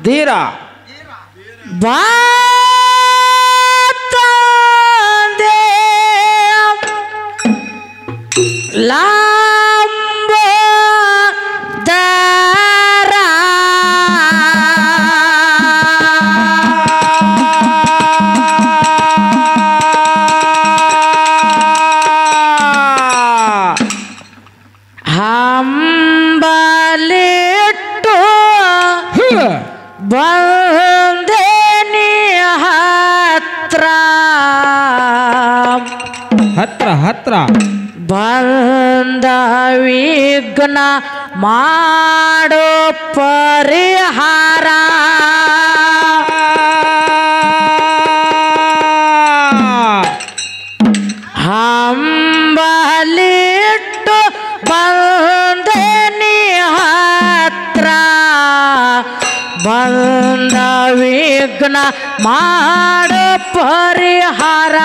ಧೀರ ಬಾತಂದೆ ಲಾಂಬೋದರ ಹಂಬಲಿಟ್ಟು ಬಂದೇನಿ ಹತ್ರ ಹತ್ರ ಹತ್ರ ಬಂದ ವಿಘ್ನ ಮಾಡೋ ಪರಿಹಾರ ಹಂಬಲಿಟ್ಟು ಬಂದೇನಿ ಹತ್ರ ಬಂದ ವಿಘ್ನ ಮಾಡೋ ಪರಿಹಾರ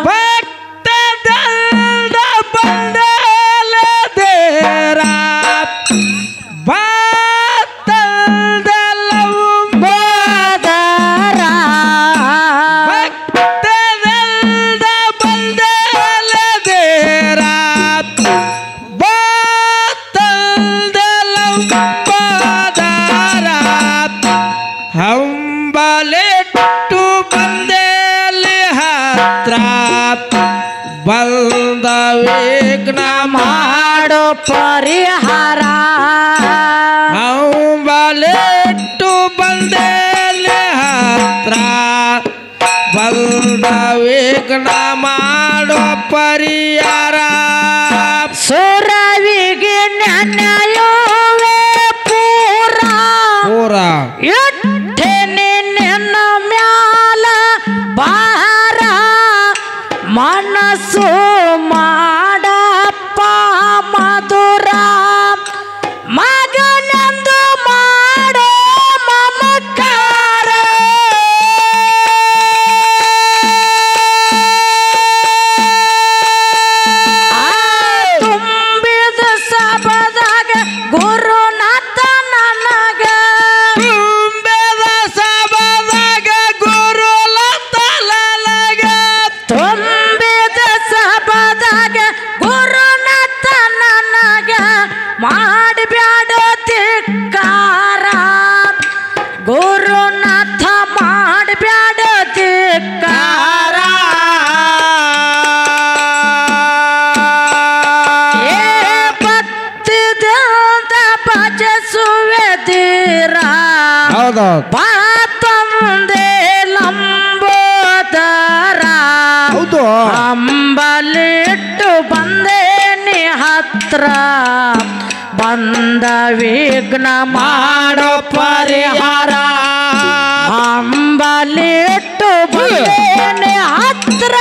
ಭಕ್ತದಲ್ದ ಬಂದಲ ದೇರ ಬಾತಲ್ದಲವು ಬಾದರ ಭಕ್ತದಲ್ದ ಬಂದಲ ದೇರ ಬಾತಲ್ದಲವು ಬಾದರ ಹಂಬಲಿಟ್ಟು ಬಂದೇಲಿ ಹತ್ರ ಬಂದ ವಿಘ್ನ ಮಾಡೋ ಪರಿಹಾರ ಹಂಬಲಿಟ್ಟು ಬಂದೇಲಿ ಹತ್ರ ಬಂದ ವಿಘ್ನ ಮಾಡೋ ಪರಿಹಾರ ಸುರವಿಗೆ ನ್ಯಾಯವೇ ಪೂರ ಪೂರ ಇಟ್ಟೆನೆ ನಿನ್ನ ಮ್ಯಾಲ ಬಾರ ಮನಸ್ಸು ಮಾಡಪ್ಪ ಮಧುರ ಮಗನೆಂದು ಮಾಡೋ ಮಮಕಾರ ತುಂಬಿದ ಸಭದಾಗ ಗುರುನಾಥ ನನಗ ತುಂಬಿದ ಸಭದಾಗ ಗುರುನಾಥನಗ ತುಂಬಿದ ಸಭದಾಗ ಗುರುನಾಥ ನನಗ ಮಾಡಬ್ಯಾಡ ಧಿಕ್ಕಾರ ಗುರುನಾಥ ಮಾಡಬ್ಯಾಡ ಧಿಕ್ಕಾರ ಏ ಭಕ್ತಿದಿಂದ ಭಜಿಸುವೆ ಧೀರ ಹೌದೌದು ಬಾತಂದೆ ಲಂಬೋದರ ಹೌದು ಅಂಬಲಿಟ್ಟು ಬಂದೇನಿ ಹತ್ರ ಬಂದ ವಿಘ್ನ ಮಾಡೋ ಪರಿಹಾರ ಅಂಬಲಿಟ್ಟು ಬಂದೇನಿ ಹತ್ರ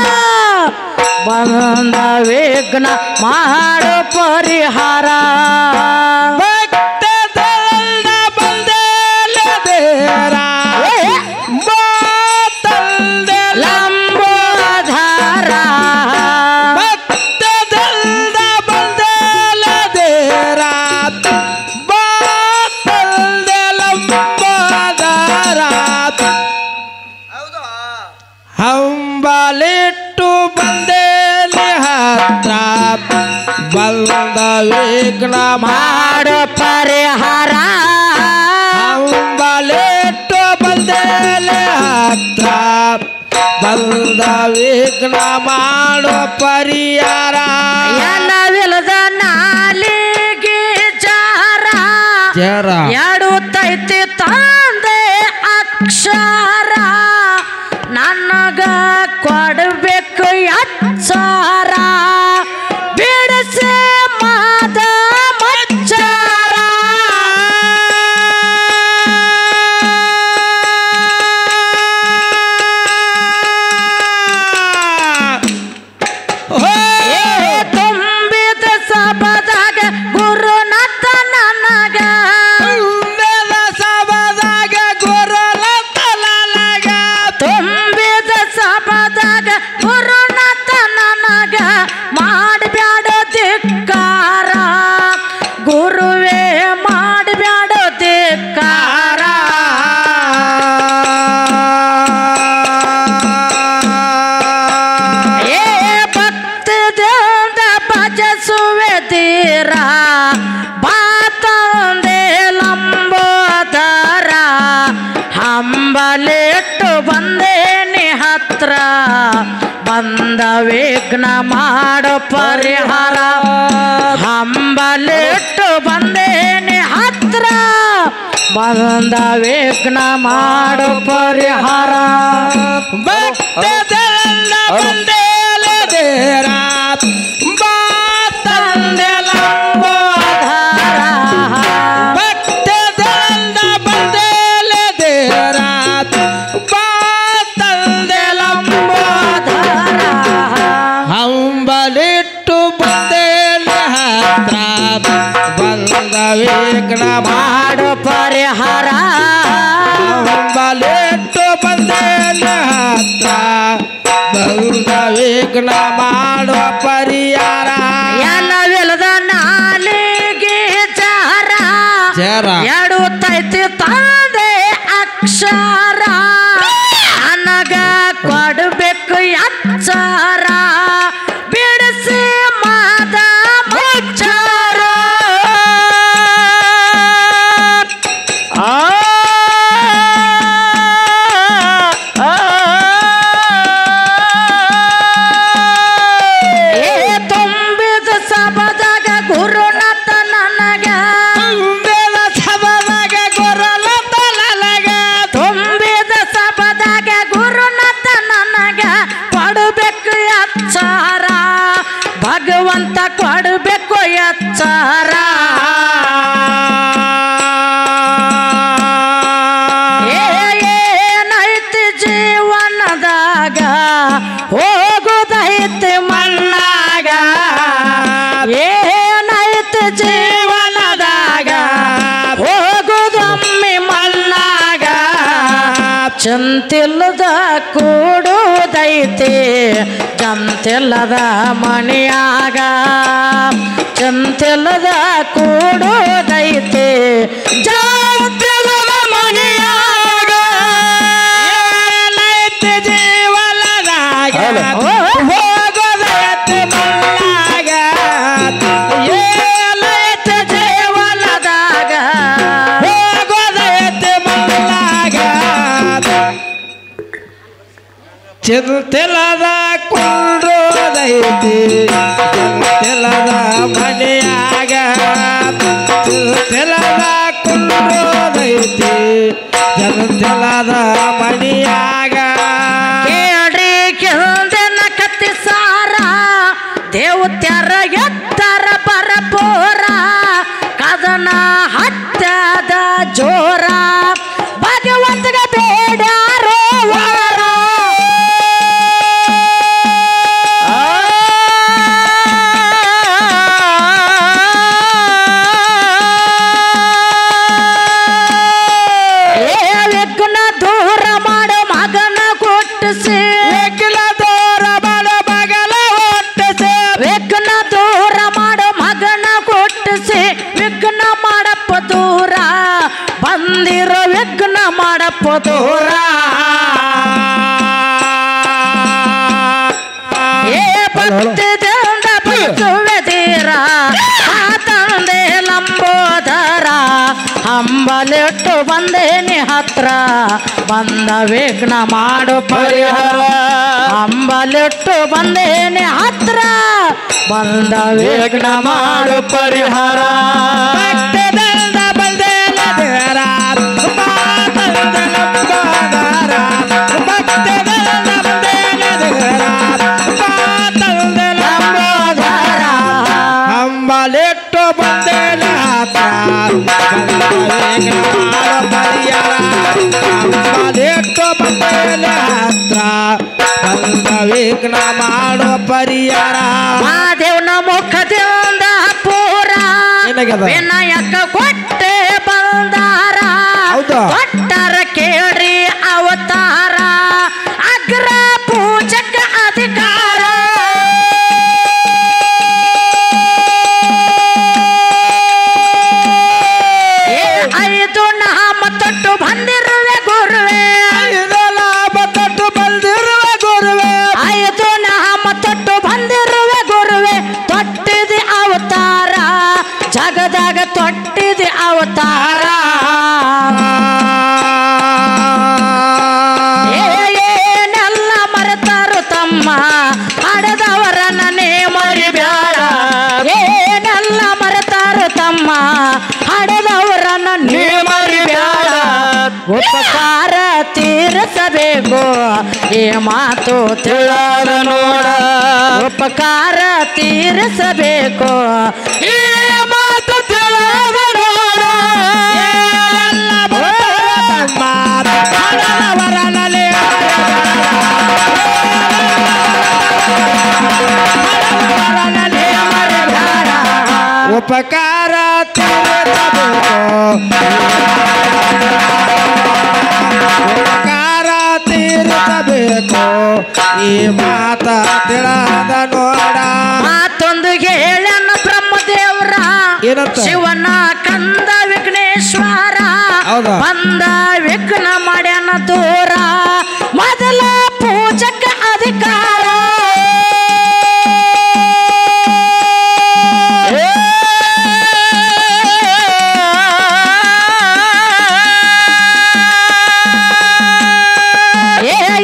ಬಂದ ವಿಘ್ನ ಮಾಡೋ ಪರಿಹಾರ ಭಕ್ತದಲ್ದ ಬಂದೇಲ ದೇರ ಬಾತಲ್ದ ಲಂಬೋದರ ಭಕ್ತದಲ್ದ ಬಂದೇಲ ದೇರ ಬಾತಲ್ದ ಲಂಬದರ ಹಂಬಲಿಟ್ಟು ಬಂದೇಲಿ ಹತ್ರ ಬಂದ ವಿಘ್ನ ಮಾಡೋ ಪರಿಹಾರ ಹಂಬಲಿಟ್ಟು ಬಂದೇಲಿ ಹತ್ರ ಬಂದ ವಿಘ್ನ ಮಾಡೋ ಪರಿಹಾರ ಎಲ್ಲವಿಲ್ಲದ ನಾಲಿಗೆ ಚಾರ ಜರ ಎಡುತ್ತೈತಿ ತಂದೆ ಅಕ್ಷರ ನನಗ ಕೊಡಬೇಕು ಅಚ್ಚಾರ ಬಿಡಿಸಿ ಮಾದ ಮಚ್ಚಾರ ಏ ತುಂಬಿದ ಸಭದಾಗ ಗುರುನಾಥ ನನಗ ಬಿಡಿಸುವೆ ತೀರ ಬಾತಂದೆ ಲಂಬೋದರ ಹಂಬಲಿಟ್ಟು ಬಂದೇನಿ ಹತ್ರ ಬಂದ ವಿಘ್ನ ಮಾಡು ಪರಿಹಾರ ಹಂಬಲಿಟ್ಟು ಬಂದೇನಿ ಹತ್ರ ಬಂದ ವಿಘ್ನ ಮಾಡು ಪರಿಹಾರ ಭಕ್ತದಲ್ಲ ಬಂದೇಲೆ ದೇರ ಬಾತಂದೆ ಲಂಬೋದರ ಭಕ್ತದಲ್ಲ ಬಂದೇಲೆ ದೇರ ಬಾತಂದೆ ಲಂಬೋದರ ಹಂಬಲಿಟ್ಟು ಬಂದೇಲೆ ಹತ್ರ ಬಂದ ವಿಘ್ನ ಮಾಡು ಪರಿಹಾರ ಹಂಬಲಿಟ್ಟು ಬಂದೇಲೆ ಹತ್ರ ಬಂದ ವಿಘ್ನ ಮಾಡುವ ಪರಿಹಾರ ಎಲ್ಲವಿಲ್ಲದ ನಾಲಿಗೆ ಚಾರ ಜರ ಎಡುತ್ತೈತಿ ತಂದೆ ಅಕ್ಷರ ನನಗ ಕೊಡಬೇಕು ಅಕ್ಷರ ಬಿಡಿಸಿ ಮಾದ ಮಚ್ಚರ ತುಂಬಿದ ಸಬದಾಗ ಗುರುನಾಥ ನನಗ ತುಂಬಿದ ಸಭದಾಗ ಗುರುನಾಥ ನನಗ ತುಂಬಿದ ಸಬದಾಗ ಗುರುನಾಥ ನನಗ ಕೊಡಬೇಕು ಅಕ್ಷರ ಭಗವಂತ ಕೊಡಬೇಕು ಅಕ್ಷರ ಏನೈತಿ ಜೀವನದಾಗ ಹೋಗುದೈತಿ ಮಣ್ಣಾಗ ಏನೈತಿ ಜೀವನದಾಗ ಹೋಗುದೊಮ್ಮೆ ಮಣ್ಣಾಗ ಚಂತಿಲ್ಲದ ಕೂಡುದೈತಿ ಚಂತಿಲ್ಲದ ಮಣಿಯಾಗ ಚಂತಿಲ್ಲದ ಕೂಡುದೈತಿ ಚಂತಿಲ್ಲದ ಮಣಿಯಾಗ ಏನೈತಿ ಜೀವನದಾಗ ಹೋಗೋದೈತಿ ಮಣ್ಣಾಗ ಏನೈತಿ ಜೀವನದಾಗ ಹೋಗೋದೈತಿ ಮಣ್ಣಾಗ ಚಿಂತಿಲ್ಲದ ಕೊಂಡೋದೈತಿ ಚಿಂತಿಲ್ಲದ ಮನೆಯಾಗ ಚಿಂತಿಲ್ಲದ ಕೊಂಡೋದೈತಿ ಚಿಂತಿಲ್ಲದ ಮನೆಯಾಗ ಕೇಳ್ರಿ ಕೆಂದನ ಕತ್ತಿ ಸಾರ ದೇವತ್ಯರ ಎತ್ತರ ಬರಪೋರ ಕದನ ಹತ್ಯದ ಜೋರ ಭಗವಂತಗ ಬೇಡ್ಯಾರೋ ವಾರ ವಿಘ್ನ ದೂರ ಮಾಡು ಮಗನ ಕೊಟ್ಟಿಸಿ ವಿಘ್ನ ದೂರ ಮಾಡು ಮಗನ ಹುಟ್ಟಿಸಿ ವಿಘ್ನ ದೂರ ಮಾಡು ಮಗನ ಕೊಟ್ಟಿಸಿ ವಿಘ್ನ ಮಾಡಪ್ಪ ದೂರ ಬಂದಿರೋ ವಿಘ್ನ ಮಾಡಪ್ಪ ದೂರ ಭಕ್ತಿದಿಂದ ಬದುಕುವೆ ತೀರ ತಂದೆ ಲಂಬೋದರ ಹಂಬಲಿಟ್ಟು ಬಂದೇನಿ ಹತ್ರ ಬಂದ ವಿಘ್ನ ಮಾಡು ಪರಿಹಾರ ಹಂಬಲಿಟ್ಟು ಬಂದೇನಿ ಹತ್ರ ಬಂದ ವಿಘ್ನ ಮಾಡು ಪರಿಹಾರ ಭಕ್ತದಿಂದ ಬಂದೇಲೆ ದೇರ ಬಾತಂದೆ ಲಂಬೋದರ ಭಕ್ತದಿಂದ ಬಂದೇಲೆ ದೇರ ಬಾತಂದೆ ಲಂಬೋದರ ಹಂಬಲಿಟ್ಟು ಬಂದೇಲೆ ಹತ್ರ ಬಂದ ವಿಘ್ನ ಮಾಡು ಪರಿಹಾರ ಹಂಬಲಿಟ್ಟು ಬಂದೇಲೆ ಹತ್ರ ಬಂದ ವಿಘ್ನ ಮಾಡು ಪರಿಹಾರ ಮಹಾದೇವನ ಮುಖದಿಂದ ಪೂರ ಏನಾಗ್ಯದ? ವಿನಾಯಕ ಕೊಟ್ಟೆ ಬಂದಾರ ಹೌದಾ? ಕೊಟ್ಟರ ಕೇಳ್ರಿ ಅವತಾರ ಅಗ್ರ ಪೂಜಕ ಅಧಿಕಾರ ಐದು ನಾಮ ತೊಟ್ಟು ಬಂದಿರುವೆ ಗುರುವೇ ಐದು ಲಾಭ ತೊಟ್ಟು ಬಂದಿರುವ ಗುರುವೇ ಐದು ನಾಮ ತೊಟ್ಟು ಬಂದಿರುವೆ ಗುರುವೆ ತೊಟ್ಟಿದೆ ಜಗದಾಗ ತೊಟ್ಟಿದೆ ಅವತಾರ ಏನೆಲ್ಲ ಮರೆತಾರು ತಮ್ಮ ಹಡೆದವರನ್ನ ನೀ ಮರಿಬ್ಯಾಡ ಏನೆಲ್ಲ ಮರೆತಾರು ತಮ್ಮ ಹಡೆದವರನ್ನ ನೀ ಮರಿಬ್ಯಾಡ ಉಪಕಾರ ತೀರಿಸಬೇಕು ಈ ಮಾತು ತಿಳಿದ ನೋಡ ಉಪಕಾರ ತೀರಿಸಬೇಕು ಈ ಮಾತು ತಿಳಿದ ನೋಡ ಉಪಕಾರ ತೀರಿಸಬೇಕು ಉಪಕಾರ ತೀರಿಸಬೇಕು ಈ ಮಾತ ತಿಳಿದ ನೋಡ ಮಾತೊಂದು ಹೇಳನ ಬ್ರಹ್ಮದೇವ್ರ ಏನಂತ? ಶಿವನ ಕಂದ ವಿಘ್ನೇಶ್ವರ ಹೌದಾ? ಬಂದ ವಿಘ್ನ ಮಾಡ್ಯಾನ ದೂರ ಮೊದಲ ಪೂಜಕ ಅಧಿಕಾರ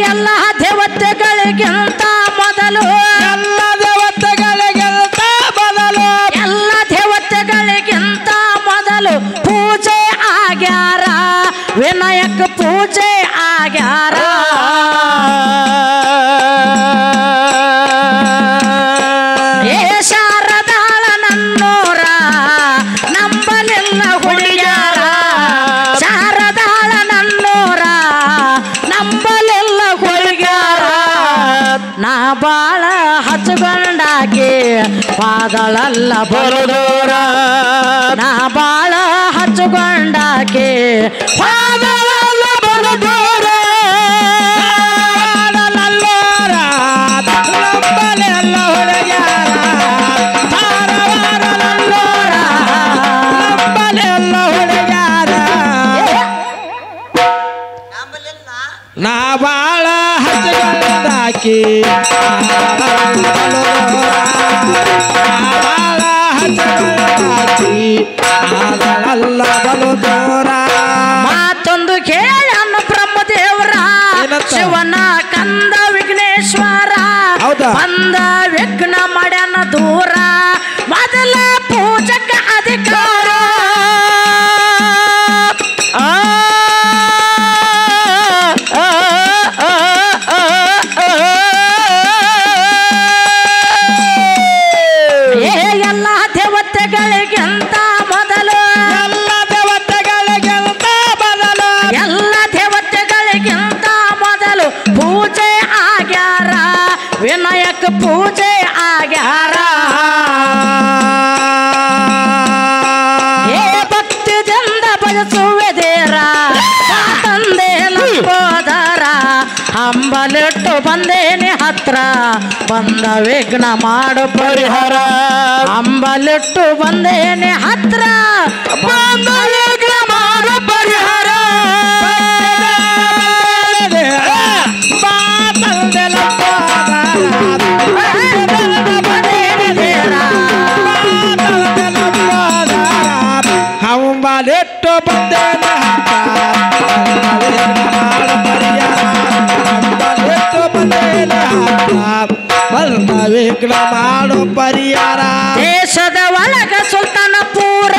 ಎಲ್ಲ ದೇವತೆಗಳಿಗಿಂತ ಮೊದಲು ಎಲ್ಲ ದೇವತೆಗಳಿಗಿಂತ ಮೊದಲು ಎಲ್ಲ ದೇವತೆಗಳಿಗಿಂತ ಮೊದಲು ಪೂಜೆ ಆಗ್ಯಾರ ವಿನಾಯಕ ಪೂಜೆ ಆಗ್ಯಾರ ಏ ಶಾರದಾಳ ನನ್ನೋರ ನಂಬಲಿಲ್ಲ ಹುಡುಗ್ಯಾರ ಶಾರದಾಳ ನನ್ನೋರ ನಂಬಲಿಲ್ಲ ಹುಡುಗ್ಯಾರ ನಾ ಬಾಳ ಹಚ್ಚಗೊಂಡಾಕಿ ಪಾದಳಲ್ಲ ಬರುದೋರ ನಾ ಬಾಳ ಹಚ್ಚಗೊಂಡಾಕಿ ಪಾದಳಲ್ಲ ಬರುದೋರ ನಂಬಲೆಲ್ಲ ಹುಡುಗ್ಯಾರ ನಂಬಲೆಲ್ಲ ಹುಡುಗ್ಯಾರ ನಾ ಬಾಳ ಹಚ್ಚಗೊಂಡಾಕಿ ಬಾಳ ಹಚ್ಚಗೊಂಡಾಕಿ ಅದಲ್ಲ ಬಲು ದೂರ ಮಾತೊಂದು ಕೇಳನ ಬ್ರಹ್ಮದೇವ್ರ ಏನಂತ? ಶಿವನ ಕಂದ ವಿಘ್ನೇಶ್ವರ ಹೌದಾ? ಬಂದ ವಿಘ್ನ ಮಾಡ್ಯಾನ ದೂರ ಮೊದಲ ಪೂಜಕ ಅಧಿಕಾರ ಎಲ್ಲ ದೇವತೆಗಳಿಗಿಂತ ಮೊದಲು ಎಲ್ಲ ದೇವತೆಗಳಿಗಿಂತ ಮೊದಲು ಎಲ್ಲ ದೇವತೆಗಳಿಗಿಂತ ಮೊದಲು ಪೂಜೆ ಆಗ್ಯಾರ ವಿನಾಯಕ ಪೂಜೆ ಆಗ್ಯಾರ ಏ ಭಕ್ತಿದಿಂದ ಬಯಸುವೆ ದೇರ ತಂದೆ ಲಂಬೋದರ ಹಂಬಲಿಟ್ಟು ಬಂದೇನೆ ಹತ್ರ ಬಂದ ವಿಘ್ನ ಮಾಡು ಪರಿಹಾರ ಹಂಬಲಿಟ್ಟು ಬಂದೇನೆ ಹತ್ರ ಬಂದ ವಿಘ್ನ ಮಾಡು ಪರಿಹಾರ ಹಂಬಲಿಟ್ಟು ಬಂದೇನೆ ವಿಘ್ನ ಮಾಡು ಪರಿಹಾರ ದೇಶದ ಒಳಗ ಸುಲ್ತಾನಪುರ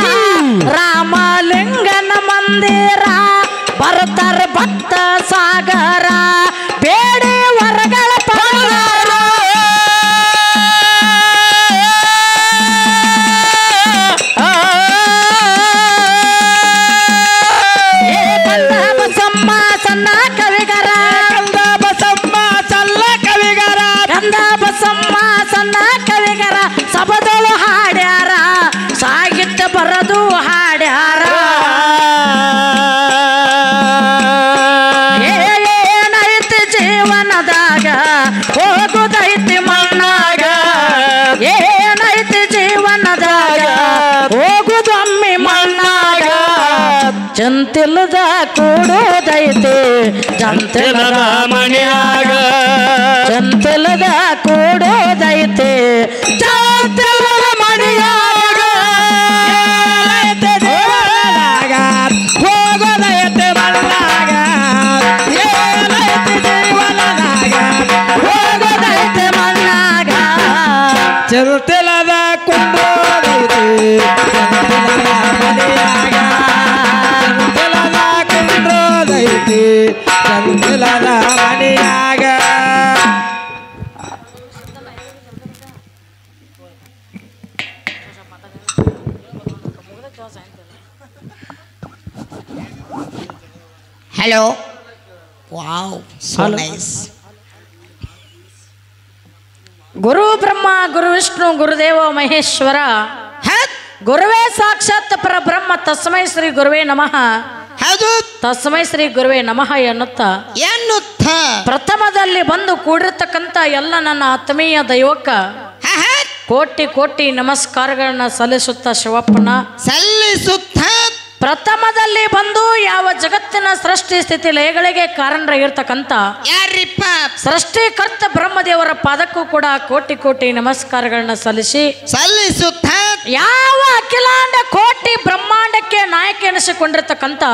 ರಾಮಲಿಂಗನ ಮಂದಿರ ಬರ್ತಾರ ಭಕ್ತ ಸಾಗರ ಬೇಡಿ ವರಗಳ ಪರಿಹಾರ ಏ ಕಂದ ಬಸಮ್ಮ ಸಣ್ಣ ಕವಿಗರ ಕಂದ ಬಸಮ್ಮ ಸಲ್ಲ ಕವಿಗರ ಕಂದ ಬಸಮ್ಮ ಸಣ್ಣ ಕವಿಗರ ಸಬದಳು ಹಾಡ್ಯಾರ ಸಾಹಿತ್ಯ ಬರದು ಹಾಡ್ಯಾರ ಏನೈತಿ ಜೀವನದಾಗ ಹೋಗುದೈತಿ ಮಣ್ಣಾಗ ಏನೈತಿ ಜೀವನದಾಗ ಹೋಗುದೊಮ್ಮೆ ಮಣ್ಣಾಗ ಚಂತಿಲ್ಲದ ಕೂಡೋದೈತಿ ಚಂತಿಲ್ಲದ ಮನೆಯಾಗ ಚಂತಿಲ್ಲದ ಕೂಡೋದೈತಿ ಚಂತಿಲ್ಲದ ಮನೆಯಾಗ ಕುಂದ್ರೋದೈತಿ ಚಂಚಲನ ಮನೆಯಾಗ ಚಂಚಲನ ಕುಂದ್ರೋದೈತಿ ಚಂಚಲನ ಮನೆಯಾಗ ಹಲೋ ವಾವ್ ಸೋ ನೈಸ್ ಗುರು ಬ್ರಹ್ಮ ಗುರು ವಿಷ್ಣು ಗುರುದೇವ ಮಹೇಶ್ವರ ಗುರುವೇ ಸಾಕ್ಷಾತ್ ಪರಬ್ರಹ್ಮ ತಸ್ಮೈ ಶ್ರೀ ಗುರುವೇ ನಮಃ ಹೌದು ತಸ್ಮೈ ಶ್ರೀ ಗುರುವೇ ನಮಃ ಎನ್ನುತ್ತ ಪ್ರಥಮದಲ್ಲಿ ಬಂದು ಕೂಡಿರ್ತಕ್ಕಂಥ ಎಲ್ಲ ನನ್ನ ಆತ್ಮೀಯ ದೈವಕ್ಕ ಕೋಟಿ ಕೋಟಿ ನಮಸ್ಕಾರಗಳನ್ನ ಸಲ್ಲಿಸುತ್ತ ಶಿವಪ್ಪನ ಸಲ್ಲಿಸುತ್ತ ಪ್ರಥಮದಲ್ಲಿ ಬಂದು ಯಾವ ಜಗತ್ತಿನ ಸೃಷ್ಟಿ ಸ್ಥಿತಿ ಲಯಗಳಿಗೆ ಕಾರಣರಾಗಿರ್ತಕ್ಕಂಥ ಯಾರಿಪ್ಪ ಸೃಷ್ಟಿಕರ್ತ ಬ್ರಹ್ಮದೇವರ ಪಾದಕ್ಕೂ ಕೂಡ ಕೋಟಿ ಕೋಟಿ ನಮಸ್ಕಾರಗಳನ್ನ ಸಲ್ಲಿಸುತ್ತ ಯಾವ ಅಖಿಲಾಂಡ ಕೋಟಿ ಬ್ರಹ್ಮಾಂಡಕ್ಕೆ ನಾಯಕ ಎನಿಸಿಕೊಂಡಿರ್ತಕ್ಕಂಥ